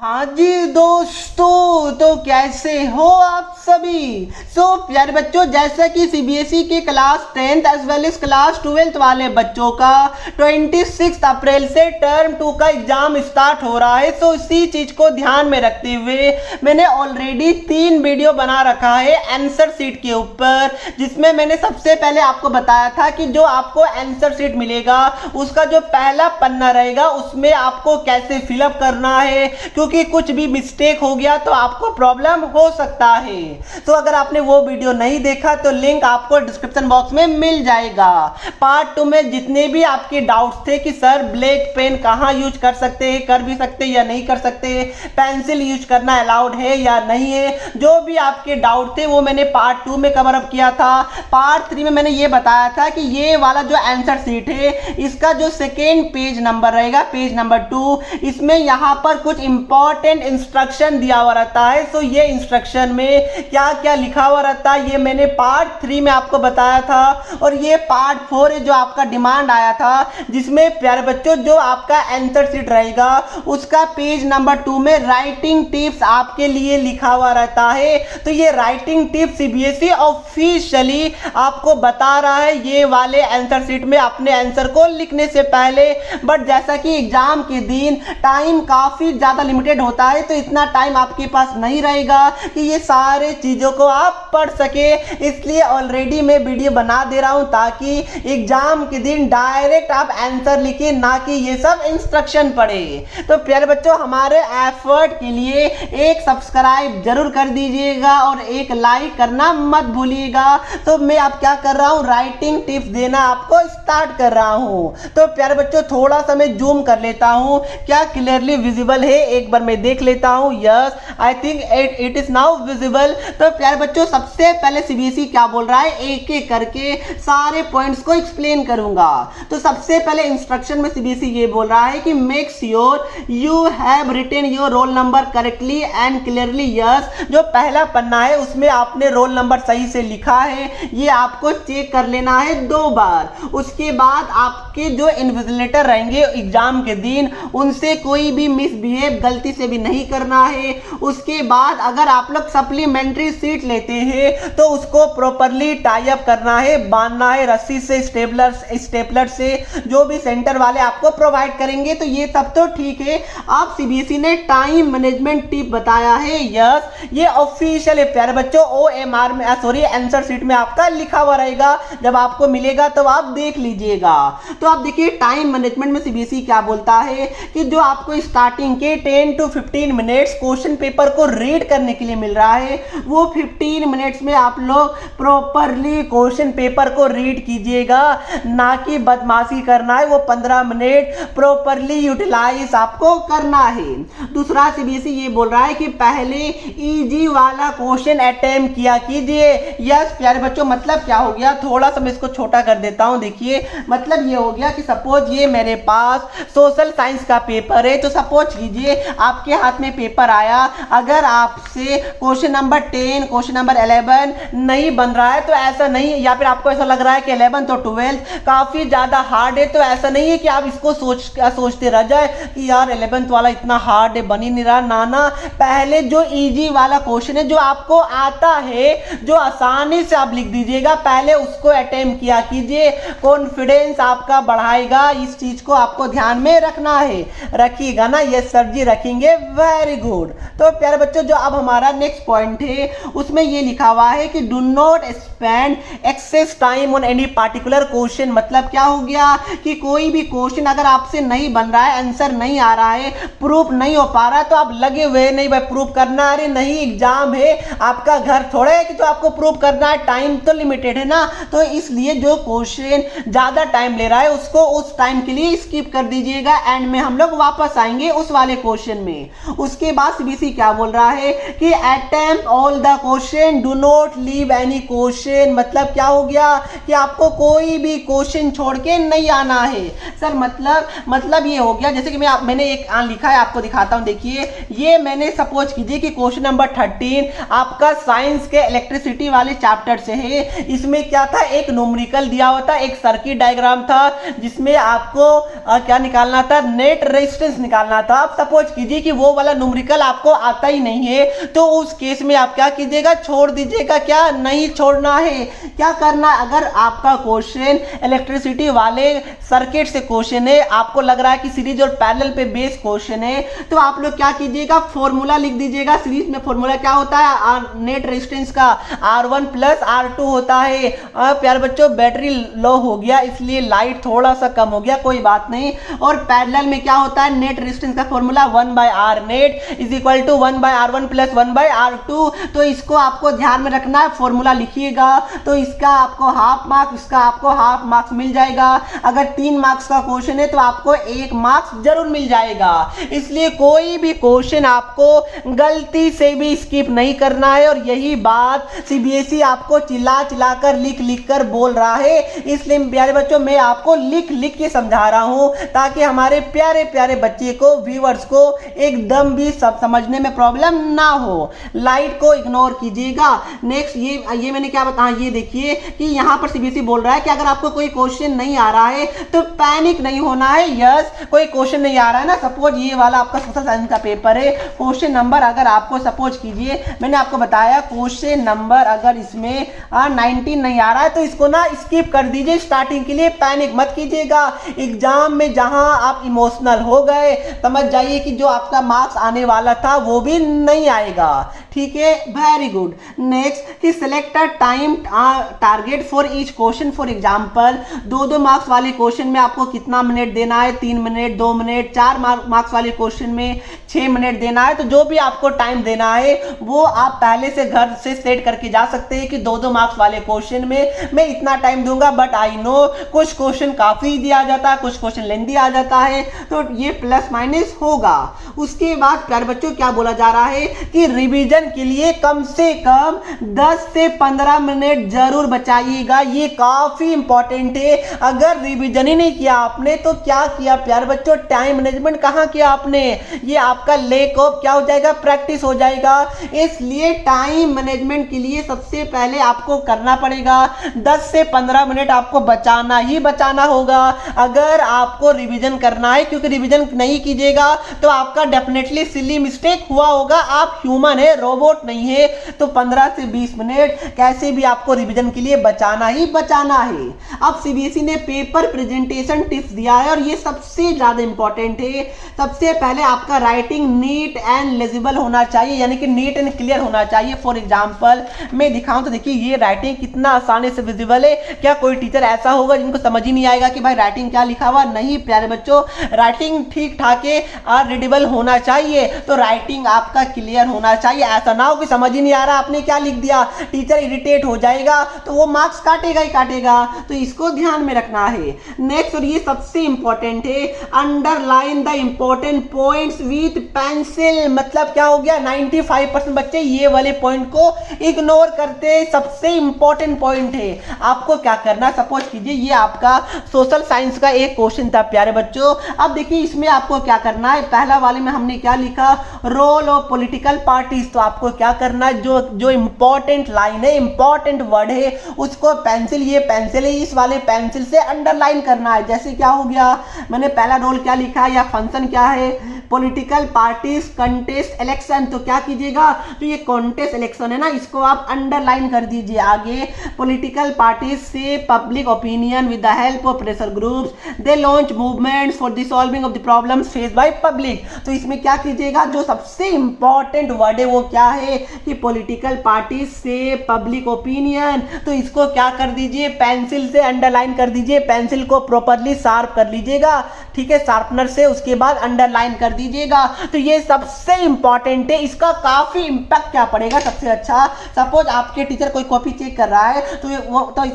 हाँ जी दोस्तों, तो कैसे हो आप सभी। प्यारे बच्चों, जैसा कि सीबीएसई के class 10th as well as class 12th वाले बच्चों का 26 अप्रैल से टर्म 2 का एग्जाम स्टार्ट हो रहा है। इसी चीज को ध्यान में रखते हुए मैंने ऑलरेडी 3 वीडियो बना रखा है आंसर शीट के ऊपर, जिसमें मैंने सबसे पहले आपको बताया था कि जो आपको आंसर शीट मिलेगा उसका जो पहला पन्ना रहेगा उसमें आपको कैसे फिलअप करना है, क्योंकि कुछ भी मिस्टेक हो गया तो आपको प्रॉब्लम हो सकता है। तो अगर आपने वो वीडियो नहीं देखा तो लिंक आपको डिस्क्रिप्शन बॉक्स में मिल जाएगा। पार्ट 2 में जितने भी आपके डाउट्स थे कि सर ब्लैक पेन कहाँ यूज कर सकते हैं, कर भी सकते या नहीं कर सकते, पेंसिल यूज करना अलाउड है या नहीं है, जो भी आपके डाउट थे वो मैंने पार्ट 2 में कवर अप किया था। पार्ट 3 में मैंने ये बताया था कि ये वाला जो आंसर शीट है इसका जो सेकेंड पेज नंबर रहेगा, पेज नंबर 2, इसमें यहाँ पर कुछ इंपॉर्टेंट इंस्ट्रक्शन दिया हुआ रहता है। ये इंस्ट्रक्शन में क्या क्या लिखा हुआ रहता है ये मैंने पार्ट 3 में आपको बताया था। और ये पार्ट 4 है जो आपका डिमांड आया था, जिसमें प्यारे बच्चों जो आपका आंसर शीट रहेगा उसका पेज नंबर 2 में राइटिंग टिप्स आपके लिए लिखा हुआ रहता है। तो ये राइटिंग टिप्स सीबीएसई ऑफिशियली आपको बता रहा है ये वाले आंसर शीट में अपने आंसर को लिखने से पहले। बट जैसा कि एग्जाम के दिन टाइम काफी ज्यादा लिमिटेड होता है तो इतना टाइम आपके पास नहीं रहेगा कि ये सारे चीजों को आप पढ़ सके, इसलिए ऑलरेडी मैं वीडियो बना दे रहा हूं ताकि एग्जाम के दिन डायरेक्ट आप आंसर लिखे, ना कि ये सब इंस्ट्रक्शन पढ़े। तो प्यारे बच्चों, हमारे एफर्ट के लिए एक सब्सक्राइब जरूर कर दीजिएगा और एक लाइक करना मत भूलिएगा। तो मैं अब क्या कर रहा हूं, राइटिंग टिप्स देना आपको स्टार्ट कर रहा हूं। तो प्यारे बच्चों, थोड़ा सा मैं जूम कर लेता हूं, क्या क्लियरली विजिबल है एक बार मैं देख लेता हूं। Yes, I think it is now visible. तो प्यारे बच्चों, सबसे पहले सीबीएसई क्या बोल रहा है, एक एक करके सारे पॉइंट्स को एक्सप्लेन करूंगा। तो सबसे पहले इंस्ट्रक्शन में सीबीएसई ये बोल रहा है कि make sure you have written your roll number correctly and clearly. Yes, जो पहला पन्ना है उसमें आपने रोल नंबर सही से लिखा है, ये आपको चेक कर लेना है 2 बार। उसके बाद आपके जो इन्विजिलेटर रहेंगे एग्जाम के दिन उनसे कोई भी मिसबिहेव गलती से भी नहीं करना है। उसके बाद अगर आप लोग सप्लीमेंट्री सीट लेते हैं तो उसको प्रॉपर्ली टाई अप करना है, बांधना है रस्सी से, स्टेपलर से, जो भी सेंटर वाले आपको प्रोवाइड करेंगे। तो ये सब तो ठीक है। आप सीबीएसई ने टाइम मैनेजमेंट टिप बताया है, यस, ये ऑफिशियल है प्यारे बच्चों। OMR में आंसर शीट में आपका लिखा हुआ रहेगा, जब आपको मिलेगा तो आप देख लीजिएगा। तो आप देखिए टाइम मैनेजमेंट में सीबीएसई क्या बोलता है कि जो आपको स्टार्टिंग के 10 to 15 मिनट्स क्वेश्चन पेपर को रीड करने के लिए मिल रहा है, वो 15 मिनट्स में आप लोग प्रॉपरली क्वेश्चन पेपर को रीड कीजिएगा, ना कि बदमाशी करना है। वो 15 मिनट प्रॉपरली यूटिलाइज आपको करना है। दूसरा सीबीएसई ये बोल रहा है कि पहले इजी वाला क्वेश्चन अटेम्प्ट किया कीजिए। यस प्यारे बच्चों, मतलब क्या हो गया, थोड़ा सा मैं इसको छोटा कर देता हूं। देखिए मतलब ये हो गया कि सपोज ये मेरे पास सोशल साइंस का पेपर है, तो सपोज कीजिए आपके हाथ में पेपर आया, अगर आपसे क्वेश्चन नंबर 10, क्वेश्चन नंबर 11 नहीं बन रहा है तो ऐसा नहीं, या फिर आपको ऐसा लग रहा है कि 11 तो 12 काफी ज्यादा हार्ड है, तो ऐसा नहीं है कि आप इसको सोचते रह जाए कि यार 11th वाला इतना हार्ड है, बन ही नहीं रहा। ना, पहले जो इजी वाला क्वेश्चन है जो आपको आता है, जो आसानी से आप लिख दीजिएगा, पहले उसको अटेम्प्ट किया कीजिए। कॉन्फिडेंस आपका बढ़ाएगा, इस चीज को आपको ध्यान में रखना है। रखिएगा ना, ये सर जी रखेंगे, वेरी गुड। तो प्यारे बच्चों, जो अब हमारा नेक्स्ट पॉइंट है उसमें ये लिखा हुआ है कि do not spend excess time on any particular question. मतलब क्या हो गया कि कोई भी क्वेश्चन अगर आपसे नहीं बन रहा है, आंसर नहीं आ रहा है, प्रूफ नहीं हो पा रहा है, तो आप लगे हुए नहीं भाई प्रूफ करना, अरे नहीं एग्जाम है, आपका घर थोड़ा है कि जो आपको प्रूफ करना है, टाइम तो लिमिटेड है ना। तो इसलिए जो क्वेश्चन ज्यादा टाइम ले रहा है उसको उस टाइम के लिए स्किप कर दीजिएगा, एंड में हम लोग वापस आएंगे उस वाले क्वेश्चन में। उसके बाद सीबीएसई क्या बोल रहा है कि attempt all the question, do not leave any question. मतलब क्या हो गया कि आपको कोई भी क्वेश्चन छोड़ के नहीं आना है। सर मतलब ये हो गया, जैसे कि मैंने एक लिखा है, आपको दिखाता हूं। देखिए ये मैंने सपोज कीजिए कि क्वेश्चन नंबर 13 आपका साइंस के इलेक्ट्रिसिटी वाले चैप्टर से है। इसमें क्या था, एक न्यूमेरिकल दिया हुआ था, एक सर्किल सर्किट डायग्राम था जिसमें आपको क्या निकालना था, नेट रेजिस्टेंस निकालना था। अब सपोज कीजिए कि वो वाला न्यूमेरिकल आपको आता ही नहीं है, तो उस केस में आप क्या कीजिएगा, छोड़ दीजिएगा। क्या नहीं छोड़ना है, क्या करना, अगर आपका क्वेश्चन इलेक्ट्रिसिटी वाले सर्किट से क्वेश्चन है, आपको लग रहा है कि सीरीज और पैरेलल पे बेस क्वेश्चन है, तो आप लोग क्या कीजिएगा, फॉर्मूला लिख दीजिएगा। सीरीज में फॉर्मूला क्या होता है, नेट रेजिस्टेंस का R1 प्लस R2 होता है। प्यारे बच्चों बैटरी लो हो गया इसलिए लाइट थोड़ा सा कम हो गया, कोई बात नहीं। और पैरेलल में क्या होता है, नेट रेजिस्टेंस का formula 1/R net is equal to 1/R1 plus 1/R2। तो इसको आपको ध्यान में रखना है, फॉर्मूला लिखिएगा। तो इसका आपको हाफ मार्क्स, इसका आपको हाफ मार्क्स मिल जाएगा। अगर 3 मार्क्स का क्वेश्चन है तो आपको 1 मार्क्स जरूर मिल जाएगा। इसलिए कोई भी क्वेश्चन आपको गलती से भी स्किप नहीं करना है। और यही बात सीबीएसई आपको चिल्ला चिल्लाकर लिख लिख कर बोल रहा है। इसलिए प्यारे बच्चों मैं आपको लिख लिख के समझा रहा हूं ताकि हमारे प्यारे प्यारे बच्चे को, व्यूअर्स को एकदम भी सब समझने में प्रॉब्लम ना हो। लाइट को इग्नोर कीजिएगा। नेक्स्ट ये मैंने क्या बताया, ये देखिए कि यहां पर सीबीएसई बोल रहा है कि अगर आपको कोई क्वेश्चन नहीं आ रहा है तो पैनिक नहीं होना है। यस, कोई क्वेश्चन नहीं आ रहा है ना, सपोज ये वाला आपका सोशल साइंस का पेपर है, क्वेश्चन नंबर अगर आपको सपोज कीजिए, मैंने आपको बताया क्वेश्चन नंबर अगर इसमें 19 नहीं आ रहा है तो इसको ना स्किप कर दीजिए। स्टार्टिंग के लिए पैनिक मत कीजिएगा। एग्जाम में जहां आप इमोशनल हो गए, समझ जाइए कि जो आपका मार्क्स आने वाला था वो भी नहीं आएगा। ठीक है, वेरी गुड। नेक्स्ट कि select a time target for each question. For example 2-2 marks वाले क्वेश्चन में आपको कितना मिनट देना है, 3 मिनट, 2 मिनट। 4 मार्क्स वाले क्वेश्चन में 6 मिनट देना है। तो जो भी आपको टाइम देना है वो आप पहले से घर से सेट करके जा सकते हैं कि 2-2 मार्क्स वाले क्वेश्चन में मैं इतना टाइम दूंगा। बट आई नो कुछ क्वेश्चन काफी दिया जाता है, कुछ क्वेश्चन लेंदी आ जाता है, तो ये प्लस माइनस होगा। उसके बाद प्यारे बच्चों क्या बोला जा रहा है कि रिवीजन के लिए कम से कम 10 से 15 मिनट जरूर बचाइएगा। ये काफी इंपॉर्टेंट है। अगर रिवीजन ही नहीं किया आपने तो क्या किया प्यारे बच्चों, टाइम मैनेजमेंट कहां किया आपने, ये आपका लेक ऑफ क्या हो जाएगा, प्रैक्टिस हो जाएगा। इसलिए टाइम मैनेजमेंट के लिए सबसे पहले आपको करना पड़ेगा 10 से 15 मिनट आपको बचाना ही बचाना होगा अगर आपको रिवीजन करना है। क्योंकि रिवीजन नहीं कीजिएगा तो आपका डेफिनेटली सिली मिस्टेक हुआ होगा। आप ह्यूमन है, रोबोट नहीं है। तो 15 से 20 मिनट कैसे भी आपको रिवीजन के लिए बचाना ही बचाना है। अब सीबीएसई ने पेपर प्रेजेंटेशन टिप्स दिया है और ये सबसे ज्यादा इंपॉर्टेंट है। सबसे पहले आपका राइटिंग नीट एंड लेजिबल होना चाहिए, यानी कि नीट एंड क्लियर होना चाहिए। फॉर एग्जांपल मैं दिखाऊं तो देखिए ये राइटिंग कितना आसानी से विजिबल है। क्या कोई टीचर ऐसा होगा जिनको समझ ही नहीं आएगा कि भाई राइटिंग क्या लिखा हुआ? नहीं प्यारे बच्चों, राइटिंग ठीक ठाक और रीडेबल होना चाहिए। तो राइटिंग आपका क्लियर होना चाहिए। ऐसा ना हो कि समझ ही नहीं आ रहा आपने क्या लिख दिया, टीचर इरिटेट हो जाएगा तो वो मार्क्स काटेगा ही काटेगा। तो इसको ध्यान में रखना है। नेक्स्ट और ये सबसे इंपॉर्टेंट है, underline the important points with pencil. मतलब क्या हो गया, 95% बच्चे ये वाले पॉइंट को इग्नोर करते हैं। सबसे इंपॉर्टेंट पॉइंट है। आपको क्या करना, सपोज कीजिए ये आपका सोशल साइंस का एक क्वेश्चन था प्यारे बच्चों। अब देखिए इसमें आपको क्या करना है, पहला वाले में हमने क्या लिखा, रोल ऑफ पॉलिटिकल पार्टीज। तो आपको क्या करना है, जो इंपॉर्टेंट लाइन है, इंपॉर्टेंट वर्ड है, उसको पेंसिल, ये पेंसिल है, इस वाले पेंसिल से अंडरलाइन करना है। जैसे क्या हो गया, मैंने पहला रोल क्या लिखा या फंक्शन क्या है, पॉलिटिकल पार्टीज कंटेस्ट इलेक्शन। तो क्या कीजिएगा, जो ये कॉन्टेस्ट इलेक्शन है ना, इसको आप अंडरलाइन कर दीजिए। आगे पॉलिटिकल पार्टीज से public opinion with the help of pressure groups they launch movements for the solving of the problems face by public. तो इसमें क्या कीजिएगा, जो सबसे इंपॉर्टेंट वर्ड है वो क्या है कि पॉलिटिकल पार्टीज से पब्लिक ओपिनियन। तो इसको क्या कर दीजिए, पेंसिल से अंडरलाइन कर दीजिए। पेंसिल को प्रॉपर्ली शार्प कर लीजिएगा, ठीक है, शार्पनर से। उसके बाद अंडरलाइन कर दीजिएगा। तो ये सबसे इंपॉर्टेंट है। इसका काफी इंपैक्ट क्या पड़ेगा, सबसे अच्छा, सपोज आपके टीचर कोई कॉपी चेक कर रहा है तो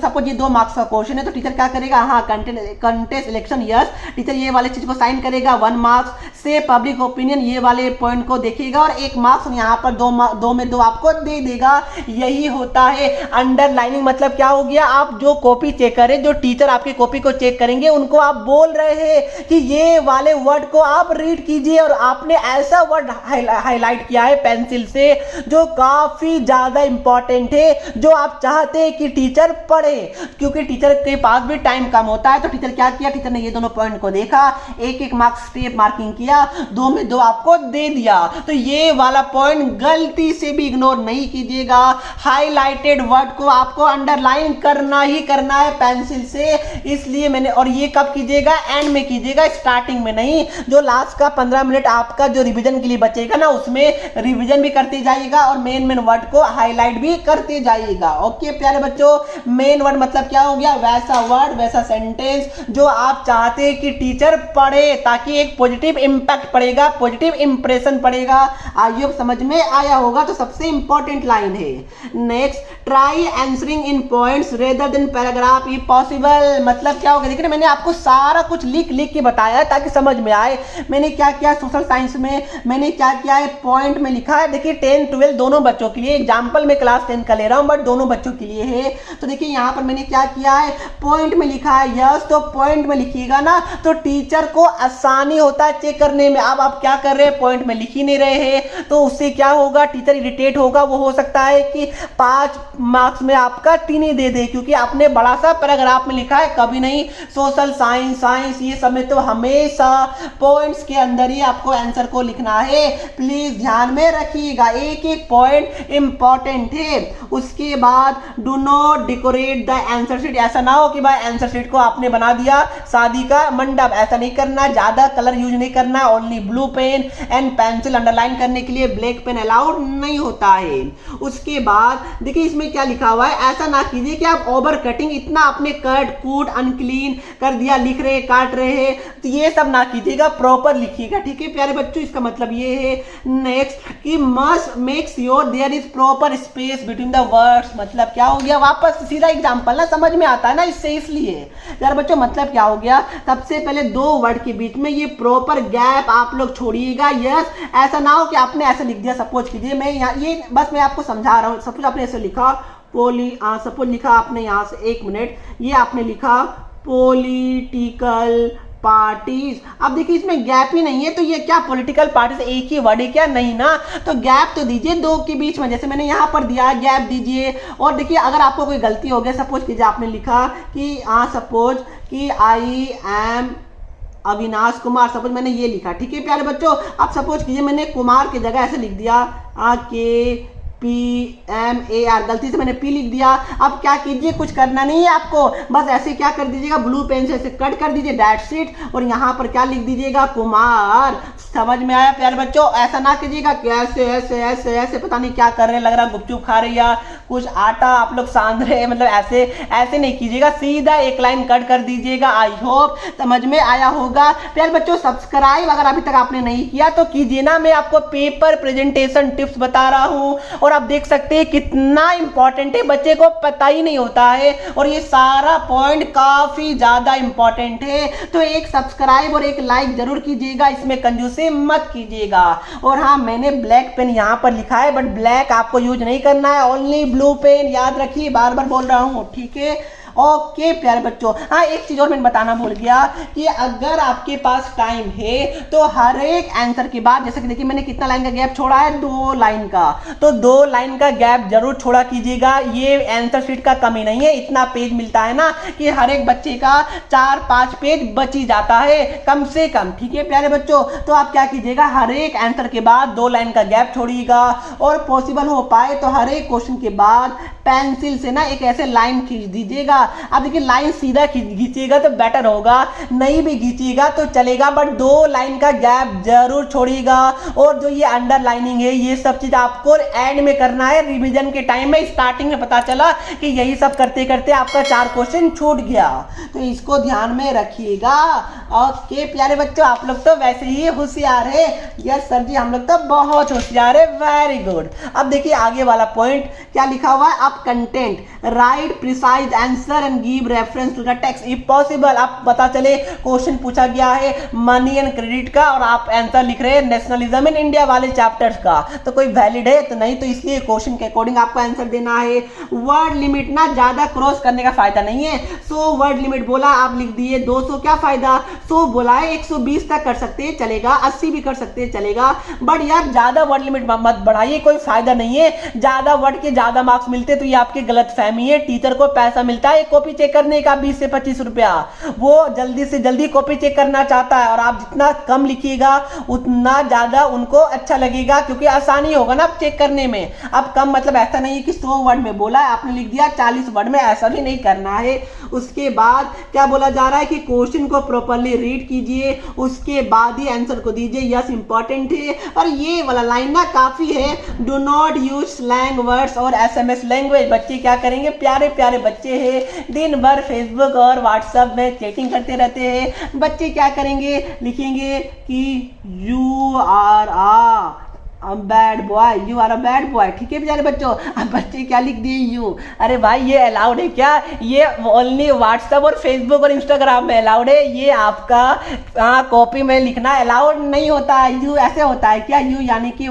सपोज ये 2 मार्क्स का क्वेश्चन है तो टीचर क्या करेगा, हाँ कंटेस्ट इलेक्शन, यस, टीचर ये वाले चीज को साइन करेगा। 1 मार्क्स से पब्लिक ओपिनियन ये वाले पॉइंट को देखेगा और 1 मार्क्स यहाँ पर 2 में 2 आपको दे देगा। यही होता है अंडरलाइनिंग। मतलब क्या हो गया, आप जो कॉपी चेक करें, जो टीचर आपकी कॉपी को चेक करेंगे, उनको आप बोल रहे हैं कि ये वाले वर्ड को आप रीड कीजिए और आपने ऐसा वर्ड हाईलाइट किया है पेंसिल से जो काफी ज्यादा इंपॉर्टेंट है, जो आप चाहते हैं कि टीचर पढ़े, क्योंकि टीचर के पास भी टाइम कम होता है। तो टीचर क्या किया, टीचर ने ये दोनों पॉइंट को देखा, एक एक मार्क्स स्टेप मार्किंग किया, 2 में 2 आपको दे दिया। तो ये वाला पॉइंट गलती से भी इग्नोर नहीं कीजिएगा। हाईलाइटेड वर्ड को आपको अंडरलाइन करना ही करना है पेंसिल से, इसलिए मैंने, और ये कब कीजिएगा, एंड में कीजिएगा, स्टार्टिंग में नहीं। जो लास्ट का 15 मिनट आपका जो रिवीजन के लिए बचेगा ना, उसमें रिवीजन भी करते जाइएगा और मेन मेन वर्ड को हाईलाइट भी करते जाइएगा। ओके प्यारे बच्चों, मेन वर्ड मतलब क्या हो गया, वैसा वर्ड वैसा सेंटेंस जो आप चाहते हैं कि टीचर पढ़े, ताकि एक पॉजिटिव इंपैक्ट पड़ेगा, पॉजिटिव इंप्रेशन पड़ेगा। आई होप समझ में आया होगा। तो सबसे इंपॉर्टेंट लाइन है next, try answering in points rather than paragraph if possible. मतलब क्या होगा, देखिए मैंने आपको सारा कुछ लिख लिख के बताया ताकि समझ में आए। मैंने क्या किया, सोशल साइंस में मैंने क्या किया है, पॉइंट में लिखा है। देखिए 10 12 दोनों बच्चों के लिए, एग्जाम्पल में क्लास 10 का ले रहा हूं बट दोनों बच्चों के लिए है। तो देखिए यहाँ पर मैंने क्या किया है, पॉइंट में लिखा है यस, तो पॉइंट में लिखिएगा ना तो टीचर को आसानी होता है चेक करने में। अब आप क्या कर रहे हैं, पॉइंट में लिख ही नहीं रहे हैं, तो उससे क्या होगा, टीचर इरिटेट होगा। वो हो सकता है कि 5 मार्क्स में आपका 3 ही दे दे, क्योंकि आपने बड़ा सा पैराग्राफ में लिखा है, कभी नहीं सोशल साइंस ये सब में तो हमेशा पॉइंट्स के अंदर ही आपको आंसर को लिखना है। प्लीज ध्यान में रखिएगा, एक एक पॉइंट इंपॉर्टेंट है। उसके बाद do not decorate the answer sheet. ऐसा ना हो कि भाई आंसर शीट को आपने बना दिया शादी का मंडप, ऐसा नहीं करना। ज्यादा कलर यूज नहीं करना, only blue pen and pencil. Underline करने के लिए ब्लैक पेन अलाउड नहीं होता है। उसके बाद देखिए इसमें क्या लिखा हुआ है, ऐसा ना कीजिए कि आप ओवर कटिंग, इतना आपने कट कूट अनक्लीन कर दिया, लिख रहे काट रहे हैं, तो ये सब ना कीजिएगा, प्रॉपर लिखिएगा। ठीक है प्यारे बच्चों, इसका मतलब ये है नेक्स्ट कि must make sure there is proper space between the words. मतलब क्या हो गया, वापस सीधा एग्जांपल ना समझ में आता है ना इससे, इसलिए यार बच्चों मतलब क्या हो गया, सबसे पहले 2 वर्ड के बीच में ये प्रॉपर गैप आप लोग छोड़िएगा। यस, ऐसा ना हो कि आपने ऐसा लिख दिया, सपोज कीजिए मैं यहाँ, ये बस मैं आपको समझा रहा हूँ, सपोज आपने ऐसे लिखा सपोज लिखा आपने यहाँ से, 1 मिनट, ये आपने लिखा पॉलिटिकल पार्टीज। अब देखिए इसमें गैप ही नहीं है, तो ये क्या पॉलिटिकल पार्टीज एक ही वर्ड है क्या, नहीं ना, तो गैप तो दीजिए 2 के बीच में, जैसे मैंने यहाँ पर दिया है, गैप दीजिए। और देखिए अगर आपको कोई गलती हो गया, सपोज कीजिए आपने लिखा कि सपोज कि I am Avinash Kumar, suppose मैंने ये लिखा, ठीक है प्यारे बच्चों। अब सपोज कीजिए मैंने कुमार की जगह ऐसे लिख दिया KPMAR, गलती से मैंने P लिख दिया। अब क्या कीजिए, कुछ करना नहीं है आपको, बस ऐसे क्या कर दीजिएगा, ब्लू पेन से ऐसे कट कर दीजिए, दैट्स इट। और यहाँ पर क्या लिख दीजिएगा, कुमार। समझ में आया प्यारे बच्चों, ऐसा ना कीजिएगा कि ऐसे ऐसे ऐसे ऐसे पता नहीं क्या कर रहे हैं, लग रहा गुपचुप खा रहे या कुछ आटा आप लोग सान रहे हैं, मतलब ऐसे ऐसे नहीं कीजिएगा, सीधा एक लाइन कट कर दीजिएगा। आई होप समझ में आया होगा प्यारे बच्चों। सब्सक्राइब अगर अभी तक आपने नहीं किया तो कीजिए ना, मैं आपको पेपर प्रेजेंटेशन टिप्स बता रहा हूँ, और आप देख सकते हैं कितना इंपॉर्टेंट है, बच्चे को पता ही नहीं होता है, और ये सारा पॉइंट काफी ज्यादा इंपॉर्टेंट है। तो एक सब्सक्राइब और एक लाइक जरूर कीजिएगा, इसमें कंजूसी मत कीजिएगा। और हाँ, मैंने ब्लैक पेन यहाँ पर लिखा है, बट ब्लैक आपको यूज नहीं करना है, ओनली ब्लू पेन, याद रखिए, बार बार बोल रहा हूँ, ठीक है। ओके प्यारे बच्चों, हाँ एक चीज और मैं बताना भूल गया कि अगर आपके पास टाइम है तो हर एक आंसर के बाद, जैसे कि देखिए मैंने कितना लाइन का गैप छोड़ा है, 2 लाइन का, तो 2 लाइन का गैप जरूर छोड़ा कीजिएगा। ये आंसर शीट का कमी नहीं है, इतना पेज मिलता है ना कि हर एक बच्चे का 4-5 पेज बच ही जाता है कम से कम, ठीक है प्यारे बच्चों। तो आप क्या कीजिएगा, हर एक आंसर के बाद 2 लाइन का गैप छोड़िएगा, और पॉसिबल हो पाए तो हर एक क्वेश्चन के बाद पेंसिल से ना एक ऐसे लाइन खींच दीजिएगा। अब देखिए लाइन सीधा खींचिएगा तो बेटर होगा, नहीं भी खींचिएगा तो चलेगा, बट 2 लाइन का गैप जरूर छोड़िएगा। और जो ये अंडरलाइनिंग है, ये सब चीज आपको एंड में करना है, रिवीजन के टाइम में। स्टार्टिंग में पता चला कि यही सब करते करते आपका 4 क्वेश्चन छूट गया, तो इसको ध्यान में रखिएगा। ओके प्यारे बच्चों, आप लोग तो वैसे ही होशियार है। यस सर जी, हम लोग तो बहुत होशियार है, वेरी गुड। अब देखिए आगे वाला पॉइंट क्या लिखा हुआ है, आप about content, write precise answer and give reference to the text if possible. आप पता चले क्वेश्चन पूछा गया है मनी एंड क्रेडिट का और आप आंसर लिख रहे हैं नेशनलिज्म इन इंडिया वाले चैप्टर्स का, तो कोई वैलिड है? तो नहीं, तो इसलिए क्वेश्चन के अकॉर्डिंग आपको आंसर देना है। वर्ड लिमिट ना ज्यादा क्रॉस करने का फायदा नहीं है। 100 वर्ड लिमिट बोला, आप लिख दिए 200, क्या फायदा? 100 बोला है 120 तक कर सकते हैं चलेगा, 80 भी कर सकते हैं चलेगा, बट यार ज्यादा वर्ड लिमिट मत बढ़ाइए, कोई फायदा नहीं है। ज्यादा वर्ड के ज्यादा मार्क्स मिलते तो ये आपकी गलत फहमी है। टीचर को पैसा मिलता है कॉपी चेक करने का 20 से 25 रुपया, वो जल्दी से जल्दी कॉपी चेक करना चाहता है और आप जितना कम लिखिएगा उतना ज्यादा उनको अच्छा लगेगा, क्योंकि आसानी होगा ना चेक करने में। अब कम मतलब ऐसा नहीं है कि 100 वर्ड में बोला है आपने लिख दिया 40 वर्ड में, ऐसा भी नहीं करना है। उसके बाद क्या बोला जा रहा है कि क्वेश्चन को प्रॉपर्ली रीड कीजिए, उसके बाद ही आंसर को दीजिए। यस इंपॉर्टेंट है। और ये वाला लाइन ना काफी है, do not use slang words और SMS लैंग्वेज। बच्चे क्या करेंगे, प्यारे प्यारे बच्चे हैं, दिन भर फेसबुक और व्हाट्सएप में चैटिंग करते रहते हैं। बच्चे क्या करेंगे, लिखेंगे कि you are a bad boy, you are a bad boy, ठीक है बेचारे बच्चों। अब बच्चे क्या लिख दिए, यू। अरे भाई ये अलाउड है क्या? ये ओनली व्हाट्सएप और फेसबुक और इंस्टाग्राम में अलाउड है, ये आपका कॉपी में लिखना अलाउड नहीं होता है। यू ऐसे होता है क्या? यू यानी कि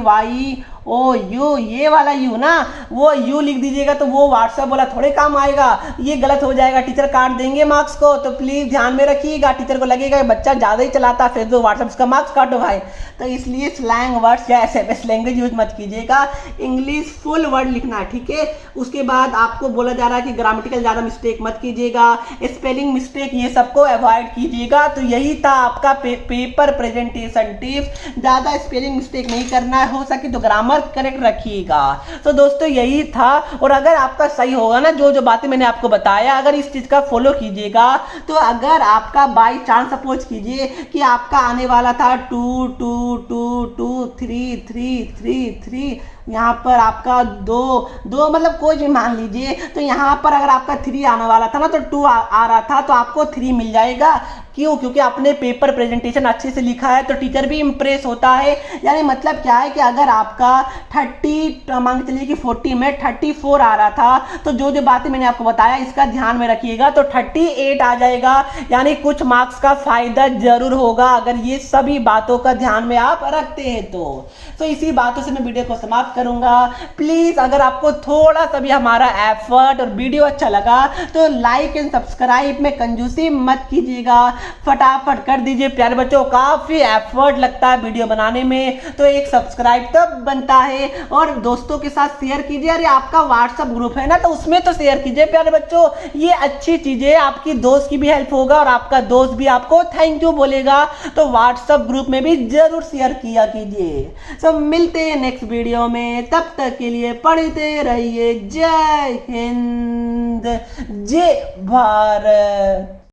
YOU, ये वाला यू ना, वो यू लिख दीजिएगा तो वो व्हाट्सएप वाला थोड़े काम आएगा, ये गलत हो जाएगा, टीचर काट देंगे मार्क्स को। तो प्लीज ध्यान में रखिएगा, टीचर को लगेगा बच्चा ज्यादा ही चलाता है फेसबुक व्हाट्सएप, इसका मार्क्स काटो भाई। तो इसलिए स्लैंग वर्ड्स या SMS लैंग्वेज यूज मत कीजिएगा, इंग्लिश फुल वर्ड लिखना, ठीक है। उसके बाद आपको बोला जा रहा है कि ग्रामेटिकल ज्यादा मिस्टेक मत कीजिएगा, स्पेलिंग मिस्टेक ये सबको अवॉइड कीजिएगा। तो यही था आपका पेपर प्रेजेंटेशन टिप्स, ज्यादा स्पेलिंग मिस्टेक नहीं करना है, हो सके तो ग्रामर करेक्ट रखिएगा। तो दोस्तों यही था। और अगर आपका सही होगा ना जो जो बातें मैंने आपको बताया, अगर इस चीज का फॉलो कीजिएगा, तो अगर आपका बाई चांस सपोज कीजिए कि आपका आने वाला था 2 2 2 2 3 3 3 3, यहाँ पर आपका दो मतलब कोई भी मान लीजिए, तो यहाँ पर अगर आपका 3 आने वाला था ना तो 2 आ रहा था, तो आपको 3 मिल जाएगा। क्यों? क्योंकि आपने पेपर प्रेजेंटेशन अच्छे से लिखा है, तो टीचर भी इंप्रेस होता है। यानी मतलब क्या है कि अगर आपका 30 मान चलिए कि 40 में 34 आ रहा था, तो जो जो बातें मैंने आपको बताया इसका ध्यान में रखिएगा, तो 38 आ जाएगा। यानी कुछ मार्क्स का फायदा जरूर होगा अगर ये सभी बातों का ध्यान में आप रखते हैं। तो इसी बातों से मैं वीडियो को समाप्त करूंगा। प्लीज अगर आपको थोड़ा सा भी हमारा एफर्ट और वीडियो अच्छा लगा तो लाइक एंड सब्सक्राइब में कंजूसी मत कीजिएगा, फटाफट कर दीजिए प्यारे बच्चों। काफी एफर्ट लगता है वीडियो बनाने में, तो एक सब्सक्राइब तब बनता है। और दोस्तों के साथ शेयर कीजिए। अरे आपका व्हाट्सएप ग्रुप है ना, तो उसमें तो शेयर कीजिए प्यारे बच्चों। ये अच्छी चीज है, आपकी दोस्त की भी हेल्प होगा और आपका दोस्त भी आपको थैंक यू बोलेगा। तो व्हाट्सएप ग्रुप में भी जरूर शेयर किया कीजिए। सब मिलते हैं नेक्स्ट वीडियो में, तब तक के लिए पढ़ते रहिए। जय हिंद, जय भारत।